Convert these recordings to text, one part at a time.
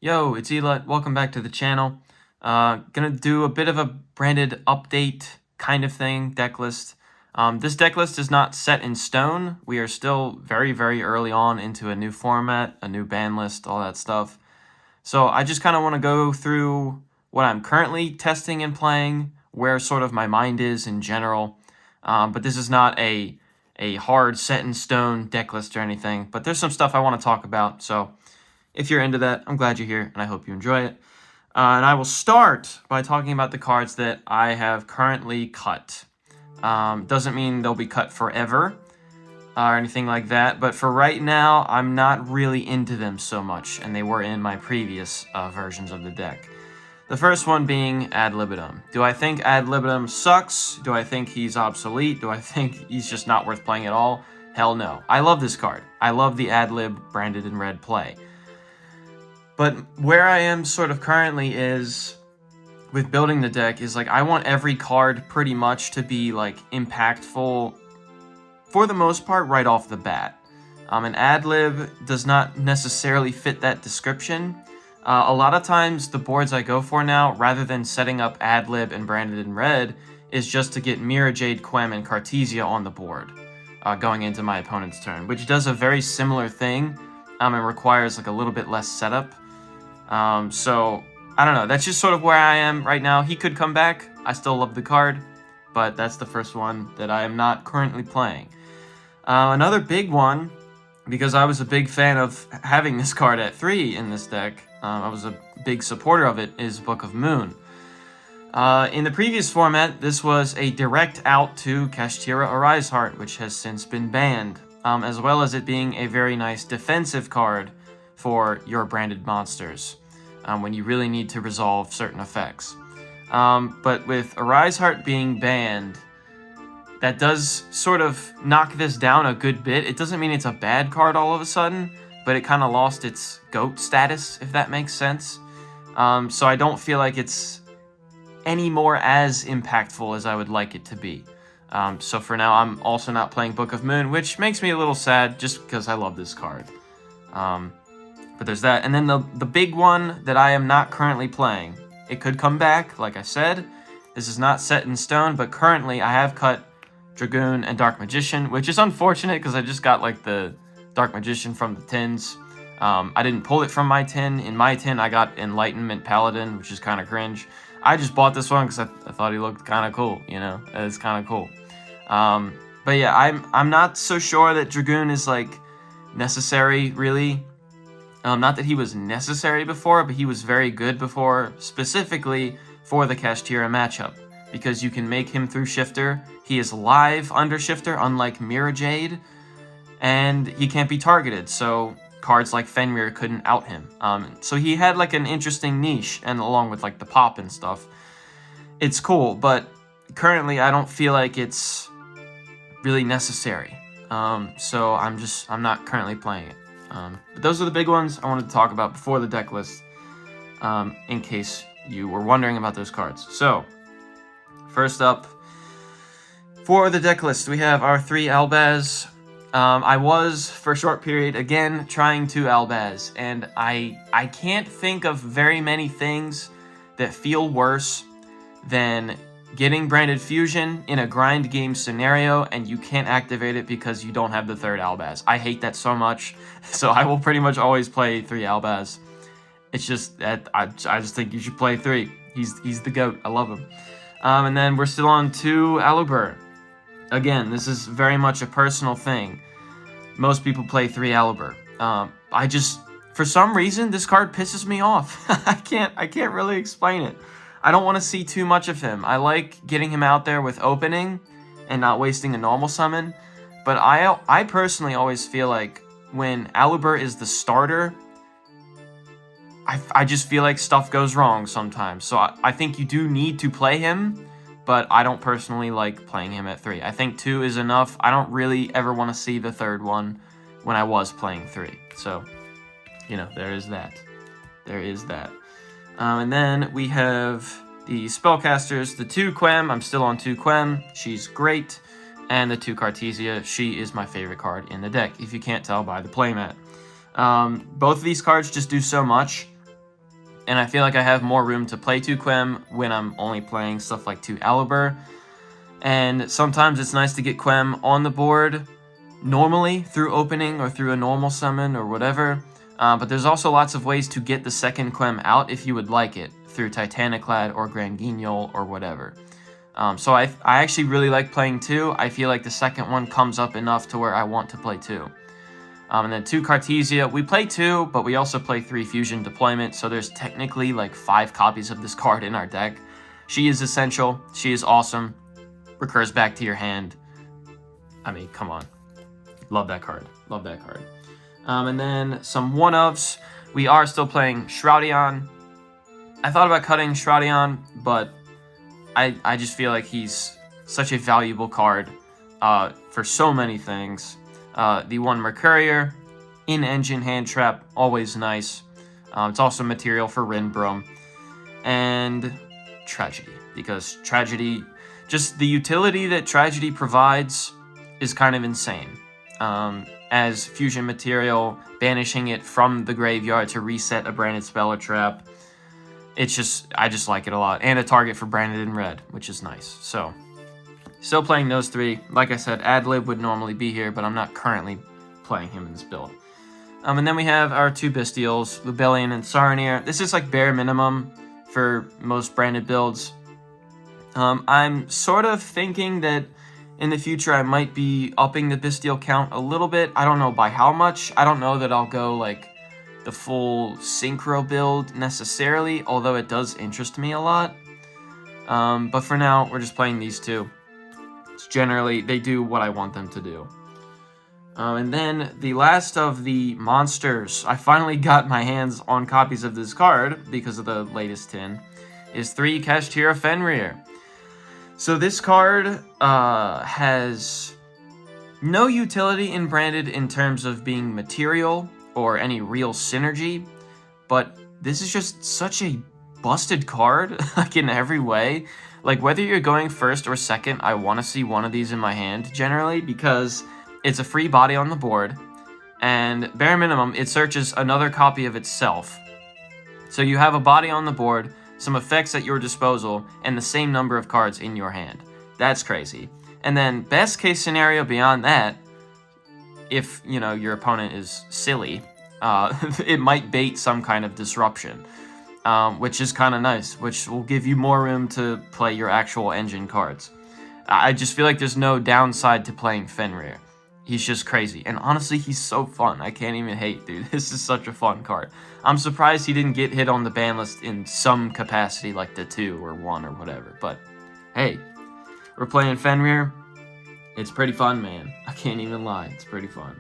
Yo, it's Elut. Welcome back to the channel. Gonna do a bit of a branded update kind of thing, deck list. This deck list is not set in stone. We are still very, very early on into a new format, a new ban list, all that stuff. So I just kind of want to go through what I'm currently testing and playing, where sort of my mind is in general. But this is not a hard set in stone deck list or anything. But there's some stuff I want to talk about, so if you're into that, I'm glad you're here, and I hope you enjoy it. And I will start by talking about the cards that I have currently cut. Doesn't mean they'll be cut forever or anything like that, but for right now, I'm not really into them so much, and they were in my previous versions of the deck. The first one being Ad Libitum. Do I think Ad Libitum sucks? Do I think he's obsolete? Do I think he's just not worth playing at all? Hell no. I love this card. I love the Ad Lib branded in red play. But where I am sort of currently is, with building the deck, is like I want every card pretty much to be like impactful for the most part right off the bat. And Ad-lib does not necessarily fit that description. A lot of times the boards I go for now, rather than setting up Ad-lib and branded in red, is just to get Mirror Jade, Quem, and Cartesia on the board going into my opponent's turn, which does a very similar thing and requires like a little bit less setup. So, I don't know, that's just sort of where I am right now. He could come back, I still love the card, but that's the first one that I am not currently playing. Another big one, because I was a big fan of having this card at 3 in this deck, I was a big supporter of it, is Book of Moon. In the previous format, this was a direct out to Kashtira Arise Heart, which has since been banned, as well as it being a very nice defensive card for your branded monsters when you really need to resolve certain effects. But with Arise Heart being banned, that does sort of knock this down a good bit. It doesn't mean it's a bad card all of a sudden, but it kind of lost its GOAT status, if that makes sense. So I don't feel like it's any more as impactful as I would like it to be. So for now, I'm also not playing Book of Moon, which makes me a little sad just because I love this card. But there's that. And then the big one that I am not currently playing. It could come back, like I said. This is not set in stone, but currently I have cut Dragoon and Dark Magician, which is unfortunate because I just got like the Dark Magician from the tins. I didn't pull it from my tin. In my tin, I got Enlightenment Paladin, which is kind of cringe. I just bought this one because I thought he looked kind of cool, you know? It's kind of cool. But yeah, I'm not so sure that Dragoon is like necessary, really. Not that he was necessary before, but he was very good before, specifically for the Kashtira matchup, because you can make him through Shifter. He is live under Shifter, unlike Mirror Jade, and he can't be targeted, so cards like Fenrir couldn't out him. So he had like an interesting niche, and along with like the pop and stuff. It's cool, but currently I don't feel like it's really necessary. So I'm not currently playing it. But those are the big ones I wanted to talk about before the deck list, in case you were wondering about those cards. So, first up, for the deck list, we have our 3 Albaz. I was, for a short period, again, trying to Albaz, and I can't think of very many things that feel worse than getting branded fusion in a grind game scenario and you can't activate it because you don't have the 3rd Albaz. I hate that so much, so I will pretty much always play 3 Albaz. It's just that I just think you should play 3. He's the GOAT. I love him. And then we're still on 2 Alubur. Again, this is very much a personal thing. Most people play 3 Alubur. I just, for some reason, this card pisses me off. I can't really explain it. I don't want to see too much of him. I like getting him out there with opening and not wasting a normal summon. But I personally always feel like when Alubur is the starter, I just feel like stuff goes wrong sometimes. So I think you do need to play him, but I don't personally like playing him at 3. I think 2 is enough. I don't really ever want to see the 3rd one when I was playing 3. So, you know, there is that. There is that. And then we have the Spellcasters, the 2 Quem. I'm still on 2 Quem. She's great. And the 2 Cartesia. She is my favorite card in the deck, if you can't tell by the playmat. Both of these cards just do so much. and I feel like I have more room to play 2 Quem when I'm only playing stuff like 2 Alibur. And sometimes it's nice to get Quem on the board normally through opening or through a normal summon or whatever. But there's also lots of ways to get the second Quem out if you would like it, through Titaniclad or Grand Guignol or whatever. So I actually really like playing 2. I feel like the second one comes up enough to where I want to play 2. And then 2 Cartesia. We play 2, but we also play 3 Fusion Deployment, so there's technically like 5 copies of this card in our deck. She is essential. She is awesome. Recurs back to your hand. I mean, come on. Love that card. Love that card. And then some one-ofs. We are still playing Shroudion. I thought about cutting Shroudion, but I just feel like he's such a valuable card for so many things. The 1 Mercurier, in-engine hand trap, always nice. It's also material for Rinbrum. And Tragedy, because Tragedy, just the utility that Tragedy provides is kind of insane. As fusion material, banishing it from the graveyard to reset a branded spell or trap. It's just, I just like it a lot. And a target for branded in red, which is nice. So, still playing those 3. Like I said, Adlib would normally be here, but I'm not currently playing him in this build. And then we have our 2 Bestials, Lubellion and Saronir. This is like bare minimum for most branded builds. I'm sort of thinking that in the future I might be upping the Bestial count a little bit. I don't know by how much. I don't know that I'll go like the full Synchro build necessarily, although it does interest me a lot. But for now, we're just playing these 2. It's generally, they do what I want them to do. And then the last of the monsters, I finally got my hands on copies of this card because of the latest tin, is 3 Kashtira Fenrir. So this card has no utility in branded in terms of being material or any real synergy, but this is just such a busted card, like in every way. Like whether you're going first or second, I want to see one of these in my hand generally, because it's a free body on the board, and bare minimum, it searches another copy of itself. So you have a body on the board, some effects at your disposal, and the same number of cards in your hand. That's crazy. And then best case scenario beyond that, if, you know, your opponent is silly, it might bait some kind of disruption, which is kind of nice, which will give you more room to play your actual engine cards. I just feel like there's no downside to playing Fenrir. He's just crazy. And honestly, he's so fun. I can't even hate, dude. This is such a fun card. I'm surprised he didn't get hit on the ban list in some capacity, like the 2 or 1 or whatever. But hey, we're playing Fenrir. It's pretty fun, man. I can't even lie. It's pretty fun.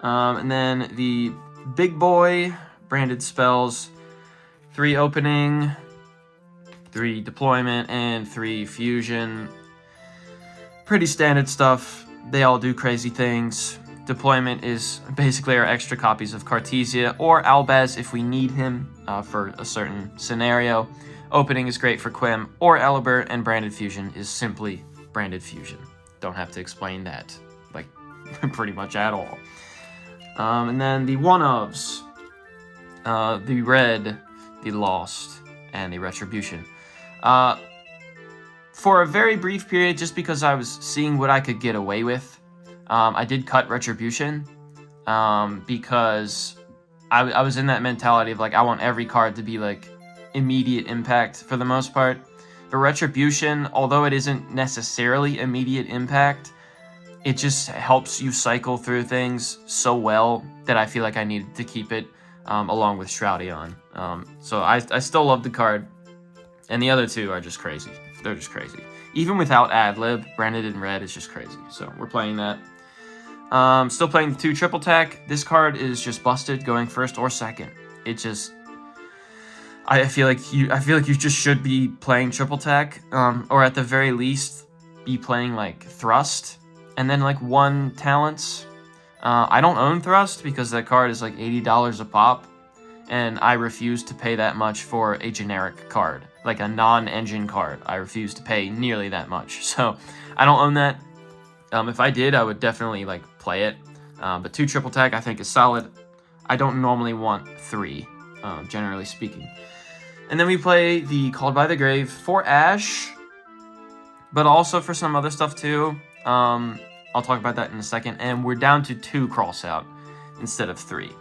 And then the big boy branded spells, 3 opening, 3 deployment, and 3 fusion. Pretty standard stuff. They all do crazy things. Deployment is basically our extra copies of Cartesia or Albaz if we need him for a certain scenario. Opening is great for Quem or Alibur, and branded fusion is simply branded fusion. Don't have to explain that, like, pretty much at all. And then the one-ofs. The red, the lost, and the retribution. For a very brief period, just because I was seeing what I could get away with, I did cut retribution because I was in that mentality of like, I want every card to be like immediate impact for the most part. But retribution, although it isn't necessarily immediate impact, it just helps you cycle through things so well that I feel like I needed to keep it along with Shroudion. So I still love the card, and the other 2 are just crazy. They're just crazy. Even without Adlib, branded in red is just crazy. So we're playing that. Still playing the 2 triple tack. This card is just busted going first or second. It just, I feel like you just should be playing triple tack, or at the very least be playing like thrust and then like 1 talents. I don't own thrust because that card is like $80 a pop, and I refuse to pay that much for a generic card, like a non-engine card. I refuse to pay nearly that much, so I don't own that. If I did, I would definitely like play it. But 2 triple tack I think is solid. I don't normally want 3. generally speaking. And then we play the Called by the Grave for Ash, but also for some other stuff too. I'll talk about that in a second. And we're down to 2 Crossout instead of 3.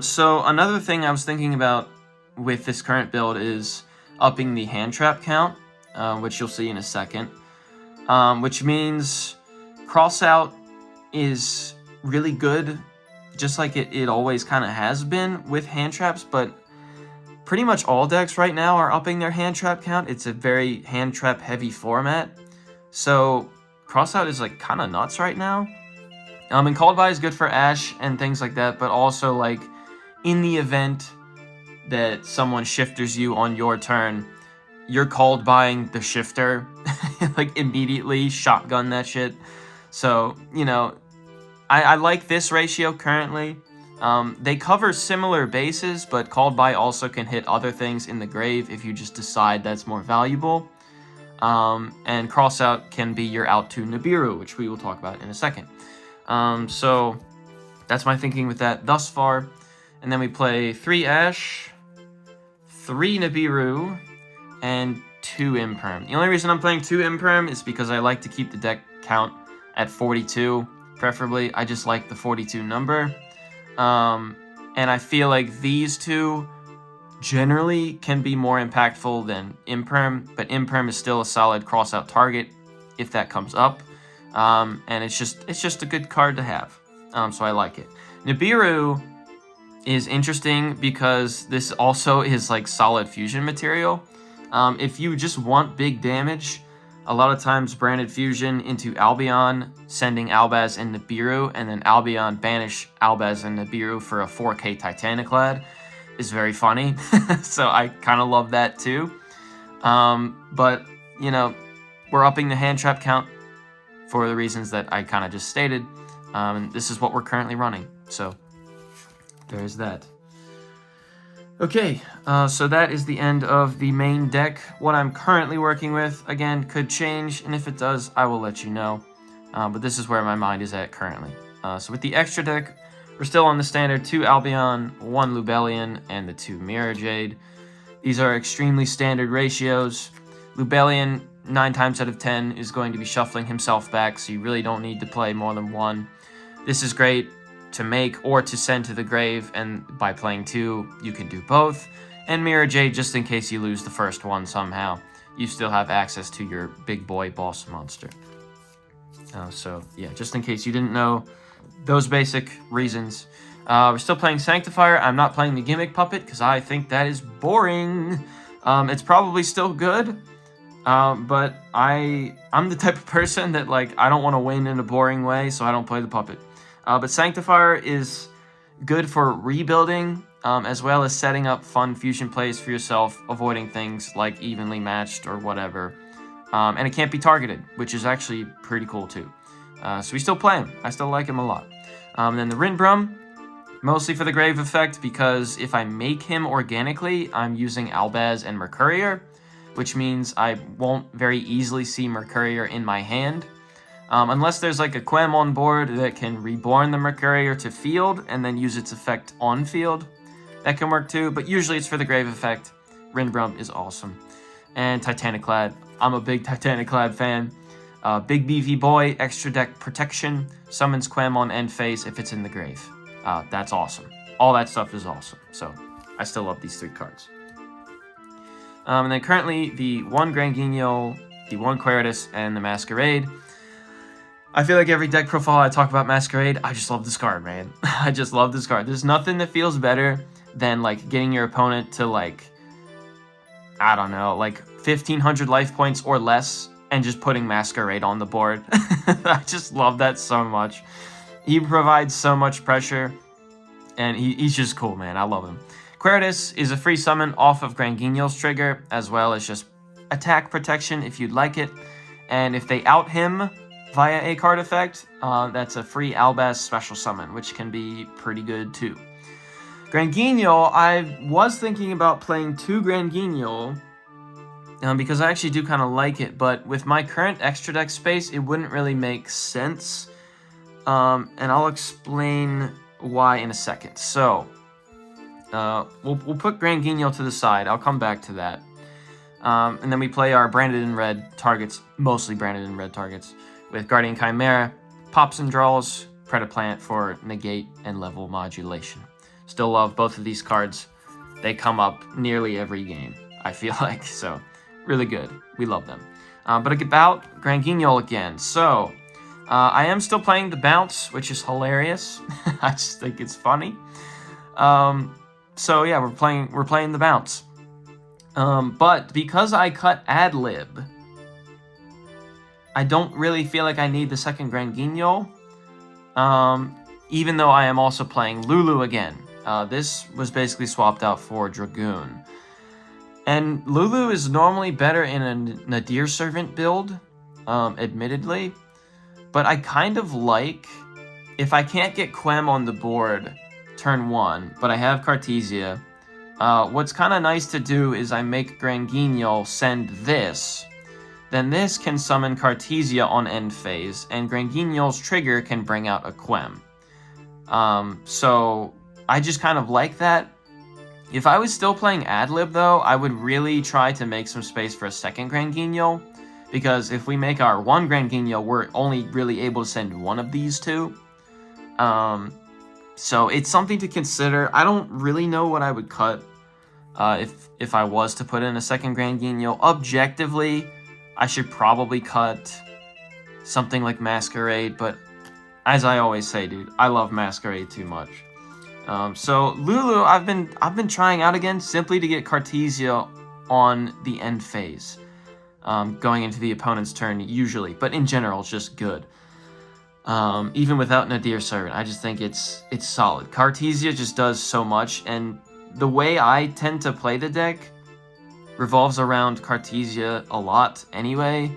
So another thing I was thinking about with this current build is upping the hand trap count, which you'll see in a second. Which means Crossout is really good, just like it always kind of has been with hand traps, but pretty much all decks right now are upping their hand trap count. It's a very hand trap heavy format, so Crossout is like kind of nuts right now. And Called By is good for Ash and things like that, but also like in the event that someone shifters you on your turn, you're Called Buying the shifter, like immediately shotgun that shit. So, you know, I like this ratio currently. They cover similar bases, but Called By also can hit other things in the grave if you just decide that's more valuable. And Crossout can be your out to Nibiru, which we will talk about in a second. So that's my thinking with that thus far. And then we play 3 Ash, 3 Nibiru, and 2 Imperm. The only reason I'm playing 2 Imperm is because I like to keep the deck count at 42, preferably. I just like the 42 number. And I feel like these two generally can be more impactful than Imperm, but Imperm is still a solid Crossout target if that comes up. And it's just a good card to have. So I like it. Nibiru is interesting because this also is like solid fusion material. If you just want big damage, a lot of times branded fusion into Albion, sending Albaz and Nibiru, and then Albion banish Albaz and Nibiru for a 4K Titaniclad is very funny. So I kind of love that too. But, you know, we're upping the hand trap count for the reasons that I kind of just stated. And this is what we're currently running. So there's that. Okay, so that is the end of the main deck. What I'm currently working with, again, could change, and if it does, I will let you know. But this is where my mind is at currently. So with the extra deck, we're still on the standard 2 Albion, 1 Lubellion, and the 2 Mirror Jade. These are extremely standard ratios. Lubellion, 9 times out of 10, is going to be shuffling himself back, so you really don't need to play more than 1. This is great to make or to send to the grave, and by playing 2, you can do both. And Mirror Jade, just in case you lose the first one somehow, you still have access to your big boy boss monster. So yeah, just in case you didn't know those basic reasons. We're still playing Sanctifier. I'm not playing the Gimmick Puppet because I think that is boring. It's probably still good, but I'm the type of person that, like, I don't want to win in a boring way, so I don't play the Puppet. But Sanctifier is good for rebuilding, as well as setting up fun fusion plays for yourself, avoiding things like evenly matched or whatever. And it can't be targeted, which is actually pretty cool too. So we still play him. I still like him a lot. And then the Rinbrum, mostly for the grave effect, because if I make him organically, I'm using Albaz and Mercurier, which means I won't very easily see Mercurier in my hand. Unless there's like a Quem on board that can reborn the Mercurier to field and then use its effect on field. That can work too, but usually it's for the grave effect. Rinbrum is awesome. And Titaniclad. I'm a big Titaniclad fan. Big beefy boy, extra deck protection, summons Quem on end phase if it's in the grave. That's awesome. All that stuff is awesome. So I still love these 3 cards. And then currently the 1 Granguignol, the 1 Queritus, and the Masquerade. I feel like every deck profile I talk about Masquerade, I just love this card, man. I just love this card. There's nothing that feels better than, like, getting your opponent to, like, I don't know, like 1,500 life points or less and just putting Masquerade on the board. I just love that so much. He provides so much pressure, and he's just cool, man. I love him. Queritus is a free summon off of Granguignol's trigger, as well as just attack protection if you'd like it. And if they out him via a card effect, that's a free Albaz special summon, which can be pretty good too. Granguignol, I was thinking about playing 2 Granguignol, because I actually do kind of like it, but with my current extra deck space, it wouldn't really make sense. And I'll explain why in a second. So, we'll put Granguignol to the side. I'll come back to that. And then we play our branded in red targets, mostly branded in red targets, with Guardian Chimera, Pops and Draws, Predaplant for negate and level modulation. Still love both of these cards. They come up nearly every game, I feel like, so really good. We love them. But about Granguignol again. So, I am still playing the bounce, which is hilarious. I just think it's funny. So yeah, we're playing the bounce. But because I cut ad lib, I don't really feel like I need the second Granguignol. Even though I am also playing Lulu again. This was basically swapped out for Dragoon. And Lulu is normally better in a Nadir Servant build, admittedly. But I kind of like, if I can't get Quem on the board turn 1, but I have Cartesia, what's kind of nice to do is I make Granguignol send this. Then this can summon Cartesia on end phase, and Granguignol's trigger can bring out a Quem. So I just kind of like that. If I was still playing Adlib, though, I would really try to make some space for a second Granguignol, because if we make our one Granguignol, we're only really able to send one of these two. So it's something to consider. I don't really know what I would cut if I was to put in a second Granguignol. Objectively, I should probably cut something like Masquerade, but as I always say, dude, I love Masquerade too much. So Lulu, I've been trying out again simply to get Cartesia on the end phase, going into the opponent's turn usually, but in general, it's just good. Even without Nadir Servant, I just think it's solid. Cartesia just does so much, and the way I tend to play the deck revolves around Cartesia a lot anyway.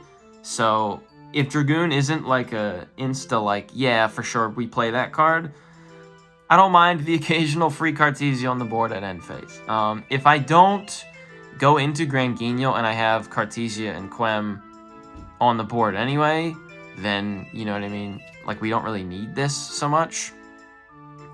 So if Dragoon isn't like a insta like, yeah, for sure, we play that card, I don't mind the occasional free Cartesia on the board at end phase. If I don't go into Granguignol and I have Cartesia and Quem on the board anyway, then, you know what I mean? Like, we don't really need this so much.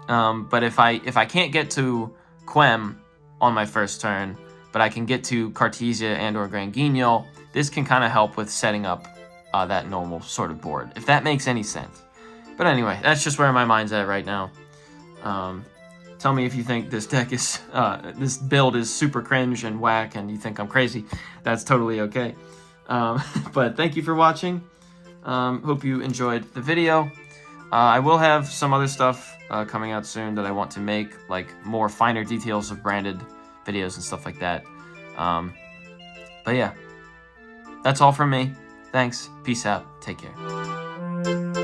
But if I can't get to Quem on my first turn, but I can get to Cartesia and or Granguignol, this can kind of help with setting up that normal sort of board, if that makes any sense. But anyway, that's just where my mind's at right now. Tell me if you think this deck is, this build is super cringe and whack and you think I'm crazy. That's totally okay. But thank you for watching. Hope you enjoyed the video. I will have some other stuff coming out soon that I want to make, like more finer details of branded videos and stuff like that. But yeah, that's all from me. Thanks. Peace out. Take care.